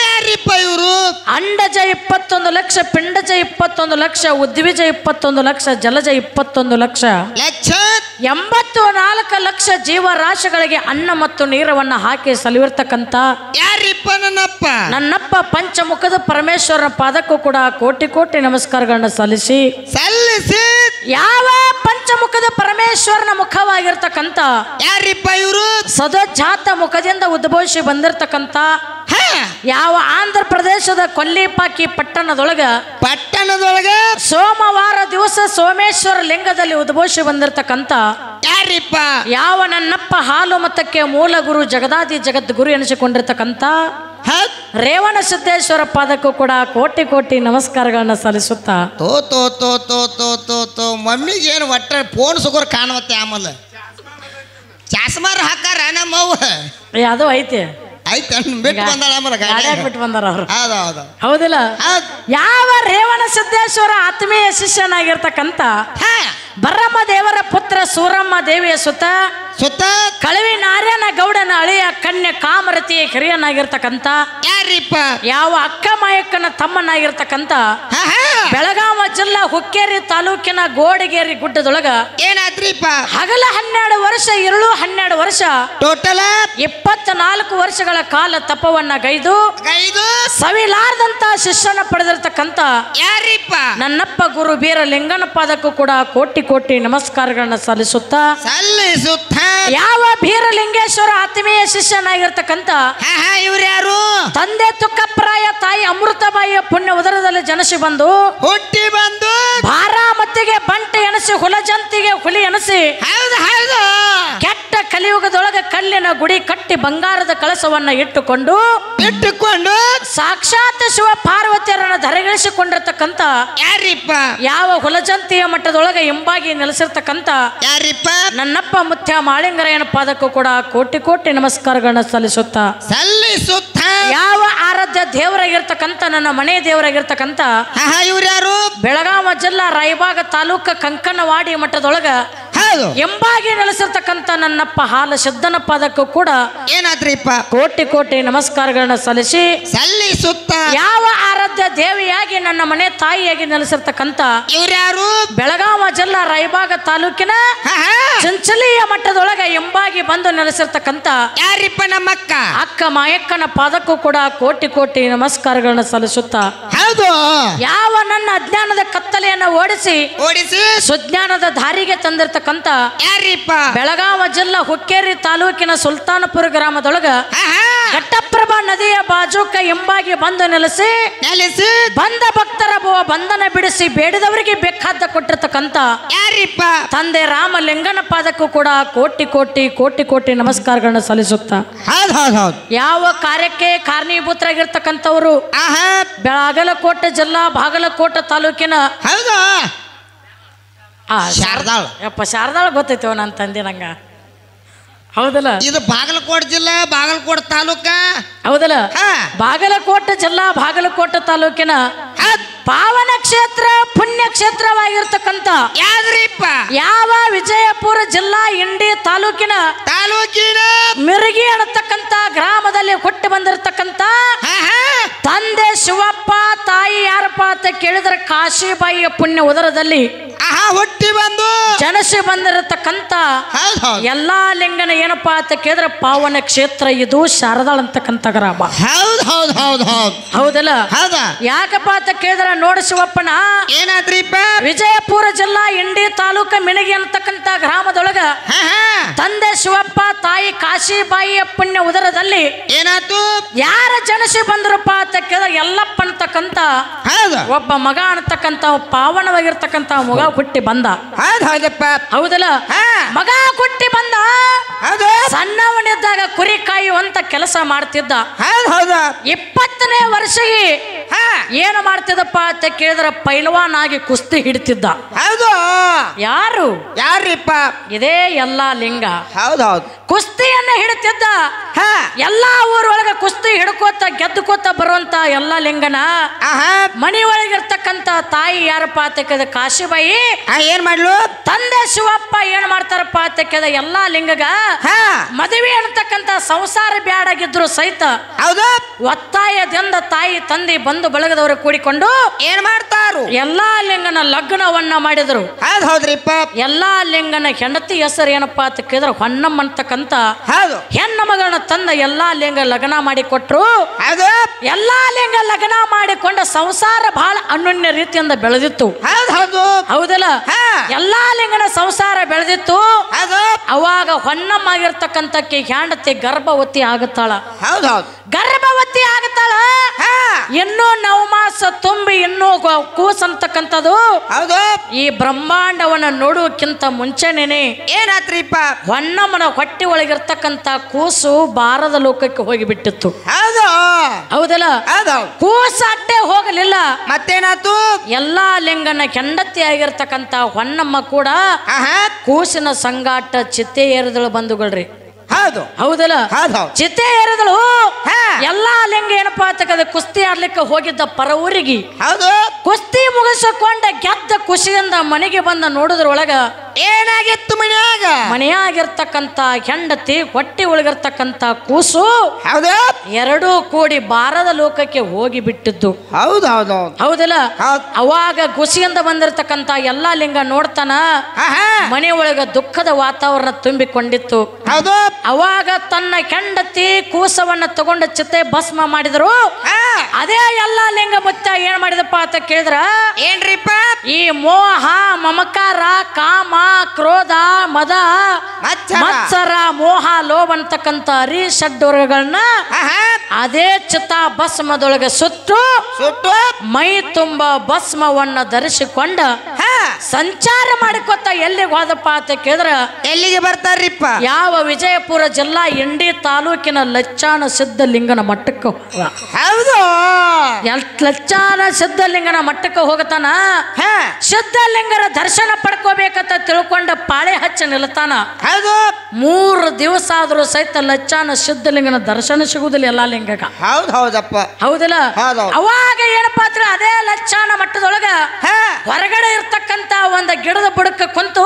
ಯಾರಿಪ್ಪ ಇವರು ಅಂಡಜ 21 ಲಕ್ಷ ಪಿಂಡಜ 21 ಲಕ್ಷ ಉದ್ವಿಜ 21 ಲಕ್ಷ ಜಲಜ 21 ಲಕ್ಷ 84 ಲಕ್ಷ ಜೀವರಾಶಿಗಳಿಗೆ ಅನ್ನ ಮತ್ತು ನೀರವನ್ನ ಹಾಕಿ ಸಲುವಿರ್ತಕ್ಕಂಥ ಯಾರಿಪ್ಪ ನನ್ನಪ್ಪ ಪಂಚಮುಖದ ಪರಮೇಶ್ವರನ ಪಾದಕ್ಕೂ ಕೂಡ ಕೋಟಿ ಕೋಟಿ ನಮಸ್ಕಾರಗಳನ್ನ ಸಲ್ಲಿಸಿ ಯಾವ ಪಂಚಮುಖದ ಪರಮೇಶ್ವರನ ಮುಖವಾಗಿರ್ತಕ್ಕಂಥ ಯಾರಿಪ್ಪ ಇವರು ಸದಜಾತ ಮುಖದಿಂದ ಉದ್ಭವಿಸಿ ಬಂದಿರತಕ್ಕಂಥ ಯಾವ ಆಂಧ್ರ ಪ್ರದೇಶದ ಕೊಲ್ಲಿಪಾಕಿ ಪಟ್ಟಣದೊಳಗ ಸೋಮವಾರ ದಿವಸ ಸೋಮೇಶ್ವರ ಲಿಂಗದಲ್ಲಿ ಉದ್ಭವಿಸಿ ಬಂದಿರತಕ್ಕಂಥ ಯಾರಿಪ್ಪ ಯಾವ ನನ್ನಪ್ಪ ಹಾಲು ಮತಕ್ಕೆ ಮೂಲ ಗುರು ಜಗದಾದಿ ಜಗದ್ಗುರು ಎನಿಸಿಕೊಂಡಿರ್ತಕ್ಕಂಥ ರೇವಣ ಸಿದ್ದೇಶ್ವರ ಪಾದಕ್ಕೂ ಕೂಡ ಕೋಟಿ ಕೋಟಿ ನಮಸ್ಕಾರಗಳನ್ನ ಸಲ್ಲಿಸುತ್ತಾ ಮಮ್ಮಿಗೆ ಏನು ಒಟ್ಟ ಫೋನ್ ಸುಗರ್ ಕಾಣುತ್ತೆ ಆಮೇಲೆ ಚಾಸ್ಮಾರ್ ಹಾಕಾರ ನಮ್ಮವ್ವ ಅದು ಐತಿ ಆಯ್ತು ಬಿಟ್ಟು ಬಂದಾಳ ಬಿಟ್ಟು ಬಂದಾರ ಅವ್ರು ಹೌದೌದು ಹೌದಿಲ್ಲ ಯಾವ ರೇವಣ ಸಿದ್ದೇಶ್ವರ ಆತ್ಮೀಯ ಶಿಷ್ಯನಾಗಿರ್ತಕ್ಕಂಥ ಬರಮ್ಮ ದೇವರ ಪುತ್ರ ಸೂರಮ್ಮ ದೇವಿಯ ಸುತ್ತ ಕಳವಿ ನಾರಾಯಣ ಗೌಡನ ಅಳಿಯ ಕನ್ಯೆ ಕಾಮರತಿಯ ಹಿರಿಯನಾಗಿರ್ತಕ್ಕಂಥ ಯಾರಿಪ್ಪ ಯಾವ ಅಕ್ಕ ಮಾಯಕ್ಕನ ತಮ್ಮನಾಗಿರ್ತಕ್ಕಂಥ ಬೆಳಗಾವ ಜಿಲ್ಲಾ ಹುಕ್ಕೇರಿ ತಾಲೂಕಿನ ಗೋಡಗೇರಿ ಗುಡ್ಡದೊಳಗ ಏನಾದ್ರಿಪ್ಪ ಹಗಲ 12 ವರ್ಷ ಇರುಳು 12 ವರ್ಷ ಟೋಟಲ್ 24 ವರ್ಷಗಳ ಕಾಲ ತಪವನ್ನ ಗೈದು ಸವಿಲಾರದಂತ ಶಿಷ್ಯನ ಪಡೆದಿರ್ತಕ್ಕಂಥ ಯಾರಿಪ್ಪ ನನ್ನಪ್ಪ ಗುರು ಬೀರಲಿಂಗನ ಪಾದಕ್ಕೂ ಕೂಡ ಕೋಟಿ ಕೋಟಿ ನಮಸ್ಕಾರಗಳನ್ನ ಸಲ್ಲಿಸುತ್ತಾ ಯಾವ ಬೀರಲಿಂಗೇಶ್ವರ ಆತ್ಮೀಯ ಶಿಷ್ಯನಾಗಿರ್ತಕ್ಕಂಥ ಇವ್ರು ಯಾರು ತಂದೆ ತುಕ್ಕಪ್ರಾಯ ತಾಯಿ ಅಮೃತಬಾಯಿಯ ಪುಣ್ಯ ಉದರದಲ್ಲಿ ಜನಿಸಿ ಬಂದು ಹುಟ್ಟಿ ಬಂದು ಬಾರಾಮತಿಗೆ ಬಂಟೆ ಎನಿಸಿ ಹುಲಜಂತಿಗೆ ಹುಲಿ ಎನಿಸಿ ಕೆಟ್ಟ ಕಲಿಯುಗದೊಳಗೆ ಕಲ್ಲಿನ ಗುಡಿ ಕಟ್ಟಿ ಬಂಗಾರದ ಕಳಸವನ್ನ ಇಟ್ಟುಕೊಂಡು ಸಾಕ್ಷಾತ್ ಶಿವ ಪಾರ್ವತಿಯರನ್ನ ಧರೆಗಿಳಿಸಿಕೊಂಡಿರ್ತಕ್ಕಂಥ ಯಾರಿಪ್ಪ ಯಾವ ಹುಲಜಂತಿಯ ಮಟ್ಟದೊಳಗೆ ಎಂಬಾಗಿ ನೆಲೆಸಿರ್ತಕ್ಕಂಥ ಯಾರಿಪ್ಪ ನನ್ನಪ್ಪ ಮುತ್ಯ ಮಾಳಿಂಗರಾಯನ ಪಾದಕ್ಕೂ ಕೂಡ ಕೋಟಿ ಕೋಟಿ ನಮಸ್ಕಾರಗಳನ್ನ ಸಲ್ಲಿಸುತ್ತಾ ಯಾವ ಆರಾಧ್ಯ ದೇವರಾಗಿರ್ತಕ್ಕಂಥ ನನ್ನ ಮನೆ ದೇವರಾಗಿರ್ತಕ್ಕಂಥ ಇವ್ರು ಯಾರು ಬೆಳಗಾವ ಜಿಲ್ಲಾ ರಾಯಬಾಗ ತಾಲೂಕ ಕಂಕನವಾಡಿ ಮಟ್ಟದೊಳಗ ಎಂಬಾಗಿ ನೆಲೆಸಿರ್ತಕ್ಕಂಥ ನನ್ನಪ್ಪ ಹಾಲ ಸಿದ್ದನ ಪಾದಕ್ಕೂ ಕೂಡ ಏನಾದ್ರಿಪ್ಪ ಕೋಟಿ ಕೋಟಿ ನಮಸ್ಕಾರಗಳನ್ನ ಸಲ್ಲಿಸುತ್ತ ಯಾವ ಆರಾಧ್ಯ ದೇವಿಯಾಗಿ ನನ್ನ ಮನೆ ತಾಯಿಯಾಗಿ ನೆಲೆಸಿರ್ತಕ್ಕಂಥ ಇವ್ರು ಯಾರು ಬೆಳಗಾವ ಜಿಲ್ಲಾ ರಾಯಬಾಗ ತಾಲೂಕಿನ ಚಂಚಲಿಯ ಮಟ್ಟದೊಳಗ ಎಂಬಾಗಿ ಬಂದು ನೆಲೆಸಿರ್ತಕ್ಕಂಥ ಯಾರಿಪ್ಪ ನಮ್ಮಕ್ಕ ಅಕ್ಕ ಮಾಯಕ್ಕನ ಪಾದಕ್ಕೂ ಕೂಡ ಕೋಟಿ ಕೋಟಿ ನಮಸ್ಕಾರಗಳನ್ನ ಸಲ್ಲಿಸುತ್ತಾ ಯಾವ ನನ್ನ ಅಜ್ಞಾನದ ಕತ್ತಲೆಯನ್ನು ಓಡಿಸಿ ಸುಜ್ಞಾನದ ದಾರಿಗೆ ತಂದಿರ್ತಕ್ಕಂಥ ಯಾರಿಪ್ಪ ಬೆಳಗಾವ ಜಿಲ್ಲಾ ಹುಕ್ಕೇರಿ ತಾಲೂಕಿನ ಸುಲ್ತಾನಪುರ ಗ್ರಾಮದೊಳಗ ಘಟ್ಟಪ್ರಭಾ ನದಿಯ ಬಾಜೂಕ ಎಂಬಾಗಿ ಬಂದು ನೆಲೆಸಿ ಬಂದ ಭಕ್ತರ ಬಂಧನ ಬಿಡಿಸಿ ಬೇಡಿದವರಿಗೆ ಬೇಕಾದ ಕೊಟ್ಟಿರ್ತಕ್ಕಂಥ ಯಾರಿಪ್ಪ ತಂದೆ ರಾಮಲಿಂಗನ ಪಾದಕ್ಕೂ ಕೂಡ ಕೋಟಿ ಕೋಟಿ ಕೋಟಿ ಕೋಟಿ ನಮಸ್ಕಾರಗಳನ್ನ ಸಲ್ಲಿಸುತ್ತಾ ಯಾವ ಕಾರ್ಯಕ್ಕೆ ಕಾರಣೀಭೂತರಾಗಿರ್ತಕ್ಕಂಥವರು ಬಾಗಲಕೋಟೆ ಜಿಲ್ಲಾ ಬಾಗಲಕೋಟೆ ತಾಲೂಕಿನ ಶಾರದಾಳ ಗೊತ್ತೈತವ ನನ್ನ ತಂದೆ ನಂಗ ಹೌದಲ್ಲ ಇದು ಬಾಗಲಕೋಟೆ ಜಿಲ್ಲಾ ಬಾಗಲಕೋಟೆ ತಾಲೂಕ ಹೌದಲ್ಲ ಬಾಗಲಕೋಟೆ ಜಿಲ್ಲಾ ಬಾಗಲಕೋಟೆ ತಾಲೂಕಿನ ಪಾವನ ಕ್ಷೇತ್ರ ಪುಣ್ಯ ಕ್ಷೇತ್ರವಾಗಿರ್ತಕ್ಕಂಥ ಯಾವ್ದ್ರಿಪ್ಪ ಯಾವ ವಿಜಯಪುರ ಜಿಲ್ಲಾ ಇಂಡಿ ತಾಲೂಕಿನ ತಾಲೂಕಿನ ಮಿರಗಿ ಅನ್ನತಕ್ಕಂತ ಗ್ರಾಮದಲ್ಲಿ ಹುಟ್ಟಿ ಬಂದಿರತಕ್ಕಂತ ತಂದೆ ಶಿವಪ್ಪ, ತಾಯಿ ಯಾರಪ್ಪ ಅಂತ ಕೇಳಿದ್ರೆ ಕಾಶಿಬಾಯಿಯ ಪುಣ್ಯ ಉದರದಲ್ಲಿ ಹುಟ್ಟಿ ಬಂದು ಜನಸಿ ಬಂದಿರತಕ್ಕಂತ ಎಲ್ಲಾ ಲಿಂಗನ ಏನಪ್ಪಾ ಅಂತ ಕೇಳಿದ್ರೆ ಪಾವನ ಕ್ಷೇತ್ರ ಇದು ಶಾರದಾಳ್ ಅಂತಕ್ಕಂತ ಗ್ರಾಮ. ಹೌದಲ್ಲ? ಯಾಕಪ್ಪ ಅಂತ ಕೇಳಿದ್ರೆ ನೋಡ ಶಿವಪ್ಪನ ಏನಾದ್ರಿಪ್ಪ ವಿಜಯಪುರ ಜಿಲ್ಲಾ ಇಂಡಿ ತಾಲೂಕ ಮಿಣಗಿ ಅನ್ನತಕ್ಕಂತ ಗ್ರಾಮದೊಳಗ ತಂದೆ ಶಿವಪ್ಪ, ತಾಯಿ ಕಾಶಿಬಾಯಿಯ ಪುಣ್ಯ ಉದರದಲ್ಲಿ ಏನಾಯ್ತು? ಯಾರ ಜನಸಿ ಬಂದ್ರಪ್ಪ ಅಂತ ಕೇಳಿದ್ರೆ ಎಲ್ಲಪ್ಪ ಅಂತಕ್ಕಂತ ಒಬ್ಬ ಮಗ ಅನ್ನತಕ್ಕಂತ ಪಾವನವಾಗಿರ್ತಕ್ಕಂತ ಮಗ ಹುಟ್ಟಿ ಬಂದ. ಹೌದಲ್ಲ? ಮಗ ಹುಟ್ಟಿ ಬಂದ. ಸಣ್ಣವನಿದ್ದಾಗ ಕುರಿ ಕಾಯುವಂತ ಕೆಲಸ ಮಾಡ್ತಿದ್ದ. 20ನೇ ವರ್ಷಕ್ಕೆ ಏನು ಮಾಡ್ತಿದ್ದಪ್ಪ ಅಂತ ಕೇಳಿದ್ರೆ ಪೈಲ್ವಾನ್ ಆಗಿ ಕುಸ್ತಿ ಹಿಡಿತಿದ್ದ. ಯಾರಿಪ್ಪ? ಇದೇ ಎಲ್ಲಾ ಲಿಂಗ. ಕುಸ್ತಿಯನ್ನ ಹಿಡಿತಿದ್ದ. ಎಲ್ಲಾ ಊರೊಳಗ ಕುಸ್ತಿ ಹಿಡ್ಕೋತ ಗೆದ್ದುಕೋತ ಬರುವಂತ ಎಲ್ಲಾ ಲಿಂಗನ ಮನಿ ಒಳಗಿರ್ತಕ್ಕಂತ ತಾಯಿ ಯಾರಪ್ಪ ಅಂತ ಕೇಳಿದ ಕಾಶಿಬಾಯಿ ಏನ್ ಮಾಡ್ಲು? ತಂದೆ ಶಿವಪ್ಪ ಏನ್ ಮಾಡ್ತಾರಪ್ಪ ಅಂತ ಕೇಳಿದ ಎಲ್ಲಾ ಲಿಂಗಗ ಮದುವೆ ಅನ್ನತಕ್ಕಂತ ಸಂಸಾರ ಬ್ಯಾಡಾಗಿದ್ರು ಸಹಿತ ಒತ್ತಾಯದಿಂದ ತಾಯಿ ತಂದೆ ಬಂದು ಬಳಗದವರು ಕೂಡಿಕೊಂಡು ಏನ್ ಮಾಡ್ತಾರು? ಎಲ್ಲಾ ಲಿಂಗನ ಲಗ್ನವನ್ನ ಮಾಡಿದ್ರು. ಹೌದ್ರಿಪ್ಪ. ಎಲ್ಲಾ ಲಿಂಗನ ಹೆಂಡತಿ ಹೆಸರು ಏನಪ್ಪಾ ಅಂತ ಕೇಳಿದ್ರೆ ಹೊನ್ನಮ್ಮ ಅಂತಕ್ಕಂತ ಹೆಣ್ಣ ಮಗಳನ್ನ ತಂದ ಎಲ್ಲಾ ಲಿಂಗ ಲಗ್ನ ಮಾಡಿ ಕೊಟ್ರು. ಎಲ್ಲಾ ಲಿಂಗ ಲಗ್ನ ಮಾಡಿಕೊಂಡ ಸಂಸಾರ ಬಹಳ ಅನ್ಯೋನ್ಯ ರೀತಿಯಿಂದ ಬೆಳೆದಿತ್ತು. ಹೌದಲ್ಲ? ಎಲ್ಲಾ ಲಿಂಗನ ಸಂಸಾರ ಬೆಳೆದಿತ್ತು. ಅವಾಗ ಹೊನ್ನಮ್ಮ ಆಗಿರ್ತಕ್ಕಂತಕ್ಕೆ ಹೆಂಡತಿ ಗರ್ಭವತಿ ಆಗುತ್ತಾಳ. ಗರ್ಭವತಿ ಆಗುತ್ತಾಳ. ಇನ್ನೂ 9 ಮಾಸ ತುಂಬಿ ಇನ್ನೂ ಕೂಸ್ ಅಂತಕ್ಕಂಥದ್ದು ಈ ಬ್ರಹ್ಮಾಂಡವನ್ನ ನೋಡುವಕ್ಕಿಂತ ಮುಂಚೆನೇನೆ ಏನಾತ್ರಿಪ್ಪ? ಹೊನ್ನಮ್ಮನ ಹೊಟ್ಟೆ ಒಳಗಿರ್ತಕ್ಕಂತ ಕೂಸು ಬಾರದ ಲೋಕಕ್ಕೆ ಹೋಗಿಬಿಟ್ಟಿತ್ತು. ಹೌದಲ್ಲ? ಕೂಸು ಅಟ್ಟೆ ಹೋಗಲಿಲ್ಲ. ಮತ್ತೇನಾತು? ಎಲ್ಲಾ ಲಿಂಗನ ಹೆಂಡತಿ ಆಗಿರ್ತಕ್ಕಂತ ಹೊನ್ನಮ್ಮ ಕೂಡ ಕೂಸಿನ ಸಂಗಾಟ ಚಿತೆ ಏರಿದಳು ಬಂಧುಗಳ್ರಿ. ಹೌದಲ್ಲ? ಚಿತೆ ಏರಿದಳು. ಎಲ್ಲಾ ಲಿಂಗ ಏನಪ್ಪಾ ಅಂತ ಕುಸ್ತಿ ಆಡ್ಲಿಕ್ಕೆ ಹೋಗಿದ್ದ ಪರ ಊರಿಗೆ. ಕುಸ್ತಿ ಮುಗಿಸಿಕೊಂಡ ಗೆದ್ದ ಖುಷಿಯಿಂದ ಮನೆಗೆ ಬಂದ ನೋಡಿದ್ರೊಳಗ ಏನಾಗಿತ್ತು? ಮನೆಯಾಗಿರ್ತಕ್ಕಂತ ಹೆಂಡತಿ ಹೊಟ್ಟೆ ಒಳಗಿರ್ತಕ್ಕಂತ ಕೂಸು ಎರಡೂ ಕೂಡಿ ಬಾರದ ಲೋಕಕ್ಕೆ ಹೋಗಿ ಬಿಟ್ಟಿದ್ದು. ಹೌದಲ್ಲ? ಅವಾಗ ಖುಷಿಯಿಂದ ಬಂದಿರತಕ್ಕಂತ ಎಲ್ಲಾ ಲಿಂಗ ನೋಡ್ತಾನ ಮನೆ ಒಳಗ ದುಃಖದ ವಾತಾವರಣ ತುಂಬಿಕೊಂಡಿತ್ತು. ಅವಾಗ ತನ್ನ ಹೆಂಡತಿ ಕೂಸವನ್ನ ತಗೊಂಡ ಚಿತೆ ಭಸ್ಮ ಮಾಡಿದ್ರು. ಅದೇ ಎಲ್ಲಾ ಲಿಂಗ ಮುತ್ತ ಏನ್ ಮಾಡಿದಪ್ಪ ಅಂತ ಕೇಳಿದ್ರ ಏನ್ರಿಪ್ಪ? ಈ ಮೋಹ, ಮಮಕಾರ, ಕಾಮ, ಕ್ರೋಧ, ಮದ, ಮತ್ಸರ, ಮೋಹ, ಲೋಭ ಅಂತಕ್ಕಂತ ಷಡ್ವರ್ಗಗಳನ್ನ ಅದೇ ಚಿತಾ ಭಸ್ಮದೊಳಗೆ ಸುಟ್ಟು ಮೈ ತುಂಬ ಭಸ್ಮವನ್ನ ಧರಿಸಿಕೊಂಡ ಸಂಚಾರ ಮಾಡಿಕೊತ ಎಲ್ಲಿಗೆ ಹೋದಪ್ಪ ಅಂತ ಕೇಳಿದ್ರ ಎಲ್ಲಿಗೆ ಬರ್ತಾರ್ರಿಪ್ಪ? ಯಾವ ವಿಜಯಪುರ ಜಿಲ್ಲಾ ಇಂಡಿ ತಾಲೂಕಿನ ಲಚ್ಚಾನ ಸಿದ್ಧಲಿಂಗನ ಮಟ್ಟಕ್ಕೆ ಲಚ್ಚಾನ ಸಿದ್ಧಲಿಂಗನ ಮಟ್ಟಕ್ಕೆ ಹೋಗತಾನ. ಸಿದ್ಧಲಿಂಗರ ದರ್ಶನ ಪಡ್ಕೋಬೇಕಂತ ತಿಳ್ಕೊಂಡ ಪಾಳೆ ಹಚ್ಚ ನಿಲ್ತಾನ. 3 ದಿವಸ ಆದ್ರೂ ಸಹಿತ ಲಚ್ಚಾನ ಸಿದ್ಧಲಿಂಗನ ದರ್ಶನ ಸಿಗುದಿಲ್ಲ ಎಲ್ಲಾ ಲಿಂಗಗ. ಹೌದಲ್ಲ? ಅವಾಗ ಏನಪ್ಪಾ ಅಂದ್ರೆ ಅದೇ ಲಚ್ಚಾನ ಮಟ್ಟದೊಳಗ ಹೊರಗಡೆ ಇರ್ತಕ್ಕಂತ ಒಂದು ಗಿಡದ ಬುಡಕ ಕುಂತು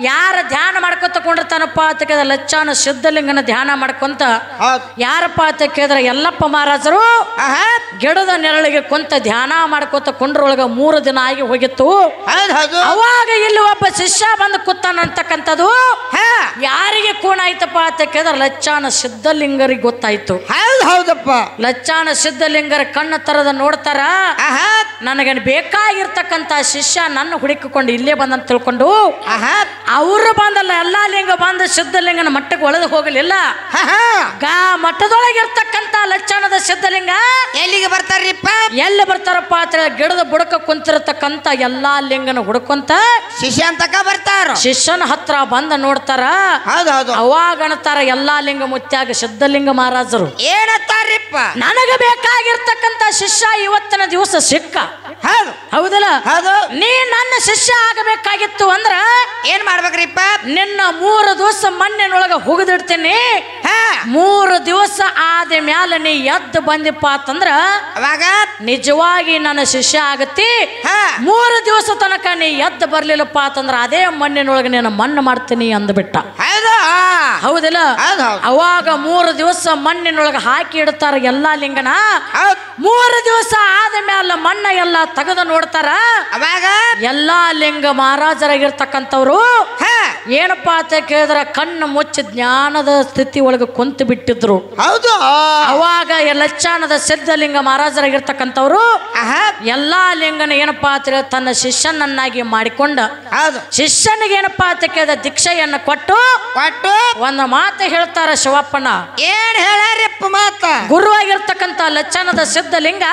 ಯಾರ ಧ್ಯಾನ ಮಾಡ್ಕೊತ ಕೊಂಡಿರ್ತಾನಪ್ಪ ಅಂತ ಕೇಳಿದ್ರೆ ಲಚ್ಚಾನ ಸಿದ್ಧಲಿಂಗನ ಧ್ಯಾನ ಮಾಡ್ಕೊಂತ ಯಾರಪ್ಪ ಅಂತ ಕೇಳಿದ್ರೆ ಯಲ್ಲಪ್ಪ ಮಹಾರಾಜರು ಗಿಡದ ನೆರಳಿಗೆ ಕುಂತ ಧ್ಯಾನ ಮಾಡ್ಕೊತ ಕೊಂಡ್ರೊಳಗ 3 ದಿನ ಆಗಿ ಹೋಗಿತ್ತು. ಅವಾಗ ಇಲ್ಲಿ ಒಬ್ಬ ಶಿಷ್ಯ ಬಂದು ಕೂತಾನಂತಕ್ಕಂಥದ್ದು ಯಾರಿಗೆ ಕೂಣ ಆಯ್ತಪ್ಪ ಅಂತ ಕೇಳಿದ್ರೆ ಲಚ್ಚಾನ ಸಿದ್ಧಲಿಂಗರಿಗೆ ಗೊತ್ತಾಯ್ತು. ಲಚ್ಚಾನ ಸಿದ್ಧಲಿಂಗರ ಕಣ್ಣ ತರದ ನೋಡ್ತಾರ. ನನಗೆ ಬೇಕಾಗಿರ್ತಕ್ಕಂತ ಶಿಷ್ಯ ನನ್ನ ಹುಡುಕಿಕೊಂಡು ಇಲ್ಲೇ ಬಂದಂತ ತಿಳ್ಕೊಂಡು ಅವರು ಬಂದಲ್ಲ ಎಲ್ಲಾ ಲಿಂಗ ಬಂದ ಸಿದ್ಧಲಿಂಗನ ಮಟ್ಟಕ್ಕೆ ಒಳಗೆ ಹೋಗಲಿಲ್ಲ. ಮಠದೊಳಗಿರ್ತಕ್ಕಂತ ಲಚ್ಚಾನದ ಸಿದ್ಧಲಿಂಗ ಎಲ್ಲಿಗೆ ಬರ್ತಾರ್ರಿಪ್ಪ? ಎಲ್ಲಿ ಬರ್ತಾರಪ್ಪ ಅಂತ ಗಿಡದ ಬುಡಕ ಕುಂತಿರತಕ್ಕಂತ ಎಲ್ಲಾ ಲಿಂಗನ ಹುಡುಕೊಂತ ಶಿಷ್ಯ ಅಂತಕ ಬರ್ತಾರ. ಶಿಷ್ಯನ ಹತ್ರ ಬಂದ ನೋಡ್ತಾರ. ಅವಾಗ ಅಣತಾರ ಎಲ್ಲಾ ಲಿಂಗ ಮುತ್ಯಾಗ ಸಿದ್ಧಲಿಂಗ ಮಹಾರಾಜರು ಏನತ್ತಾರ್ರಿಪ್ಪ? ನನಗೆ ಬೇಕಾಗಿರ್ತಕ್ಕಂತ ಶಿಷ್ಯ ಇವತ್ತಿನ ದಿವಸ ಸಿಕ್ಕ. ಹೌದಲ್ಲ? ನೀ ನನ್ನ ಶಿಷ್ಯ ಆಗಬೇಕಾಗಿತ್ತು ಅಂದ್ರ ಏನ್ ಮಾಡ್ಬೇಕ್ರಿಪ್ಪ? ನಿನ್ನ 3 ದಿವಸ ಮಣ್ಣಿನೊಳಗ ಹುಗಿದಿಡ್ತೀನಿ. 3 ದಿವಸ ಆದ ಮ್ಯಾಲ ನೀ ಎದ್ದು ಬಂದಿಪ್ಪ ಅಂತಂದ್ರ ಅವಾಗ ನಿಜವಾಗಿ ನನ್ನ ಶಿಷ್ಯ ಆಗತ್ತಿ. 3 ದಿವಸ ತನಕ ನೀ ಎದ್ದು ಬರ್ಲಿಲ್ಲಪ್ಪ ಅಂತಂದ್ರ ಅದೇ ಮಣ್ಣಿನೊಳಗೆ ನೀನು ಮಣ್ಣು ಮಾಡ್ತೀನಿ ಅಂದ್ಬಿಟ್ಟ. ಹೌದಿಲ್ಲ ಅವಾಗ 3 ದಿವಸ ಮಣ್ಣಿನೊಳಗೆ ಹಾಕಿ ಇಡ್ತಾರ ಎಲ್ಲಾ ಲಿಂಗನ 3 ದಿವಸ ಆದ ಮ್ಯಾಲ ಮಣ್ಣ ಎಲ್ಲ ತೆಗೆದು ನೋಡ್ತಾರ ಅವಾಗ ಎಲ್ಲಾ ಲಿಂಗ ಮಹಾರಾಜರಾಗಿರ್ತಕ್ಕಂಥವ್ರು ಏನಪ್ಪಾ ಅಂತ ಕೇಳಿದ್ರ ಕಣ್ಣು ಮುಚ್ಚಿ ಜ್ಞಾನದ ಸ್ಥಿತಿ ಒಳಗೆ ಕುಂತು ಬಿಟ್ಟಿದ್ರು. ಹೌದು. ಅವಾಗ ಲಚ್ಚಾನದ ಸಿದ್ಧಲಿಂಗ ಮಹಾರಾಜರಾಗಿರ್ತಕ್ಕಂಥವ್ರು ಎಲ್ಲಾ ಲಿಂಗನ ಏನಪ್ಪಾ ಅಂತ ಹೇಳಿ ತನ್ನ ಶಿಷ್ಯನನ್ನಾಗಿ ಮಾಡಿಕೊಂಡ ಶಿಷ್ಯನಿಗೆ ಏನಪ್ಪಾ ಅಂತ ಕೇಳಿದ ದೀಕ್ಷೆಯನ್ನ ಕೊಟ್ಟು ಒಂದು ಮಾತು ಹೇಳ್ತಾರ ಶಿವಪ್ಪನ. ಏನ್ ಹೇಳ್ಯಾರಪ್ಪ ಮಾತ? ಗುರು ಆಗಿರ್ತಕ್ಕಂಥ ಲಚ್ಚಾನದ ಸಿದ್ಧಲಿಂಗ